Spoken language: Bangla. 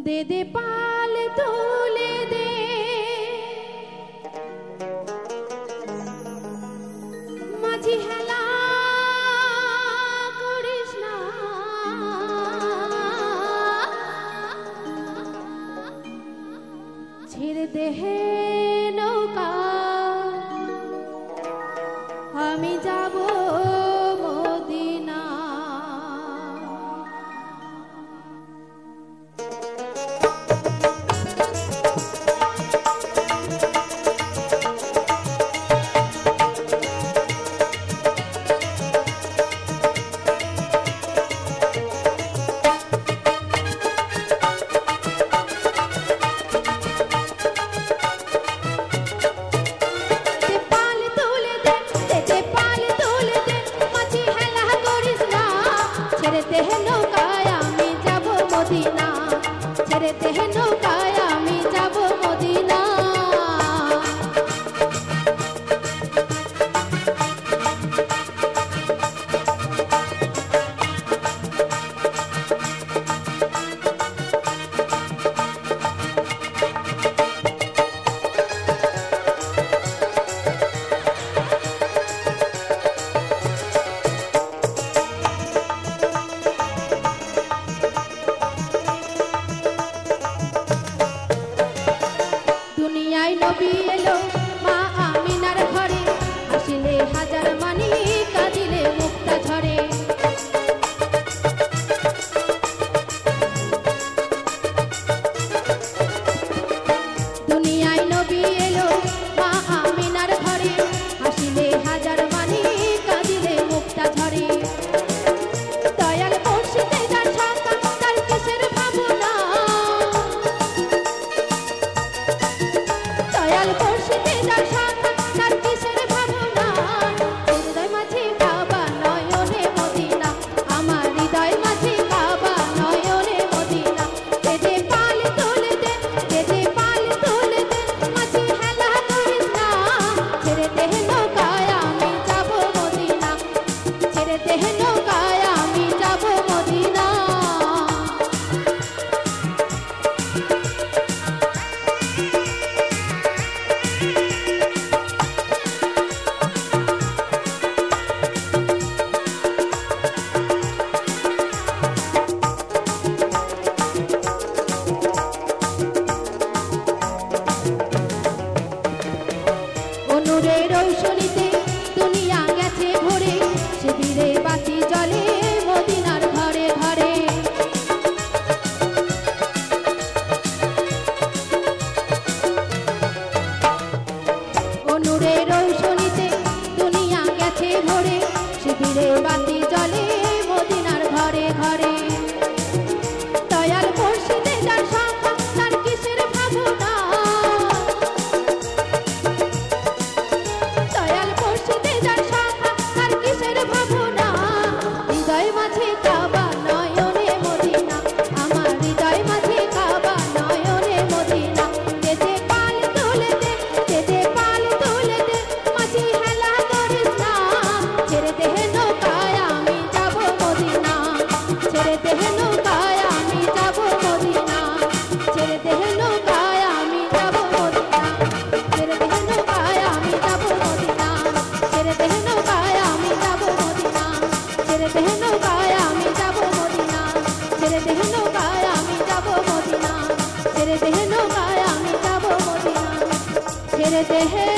दे दे पाल तुले दे माझी हेला करिस ना ছেড়ে দে হে নৌকা আমি যাব মদিনা ছেড়েতে হে নৌকায় আমি যাব মদিনা নবী এলো মা আমিনার ঘরে হাসিলে হাজার মানি কাঁদিলে মুক্তা ঝরে দুনিয়ায় নবী এলো মা আমিনার ঘরে হাসিলে হাজার মানি কাঁদিলে মুক্তা ঝরে দয়াল মুর্শিদে যার সন্তান তার কিসের ভাবনা দয়াল মুর্শিদে যার সন্তান তার কিসের ভাবনা হৃদয় মাঝে কাবা নয়নে মদিনা আমার হৃদয় মাঝে কাবা নয়নে মদিনা দে দে পাল তুলে দে দে দে পাল তুলে দে মাঝি হেলা করিস না ছেড়ে দে নৌকায় আমি যাব মদিনা ছেড়ে দে নৌকায় আমি যাব মদিনা নূরের রৌশনীতে দুনিয়া গেছে ভরে শিবিরে বাতি জ্বলে মদিনার ঘরে ঘরে নূরের রৌশনীতে দুনিয়া গেছে ভরে শিবিরে বাতি জ্বলে মদিনার ঘরে ঘরে দয়াল মুর্শিদে যার সন্তান তার কিসের ভাবনা হৃদয় মাঝে কাবা নয়নে মদিনা আমার হৃদয় মাঝে কাবা নয়নে মদিনা দে দে পাল তুলে দে দে দে পাল তুলে দে মাঝি হেলা করিস না ছেড়ে দে নৌকায় আমি যাব মদিনা ছেড়ে দে নৌকায় আমি যাব মদিনা ছেড়ে দে নৌকায় আমি যাব মদিনা ছেড়ে দে নৌকায় আমি যাব মদিনা ছেড়ে দে নৌকায় আমি যাব মদিনা ছেড়ে দে নৌকায় আমি যাব মদিনা ছেড়ে দে নৌকায় আমি যাব মদিনা ছেড়ে দে নৌকায় আমি যাব মদিনা ছেড়ে দে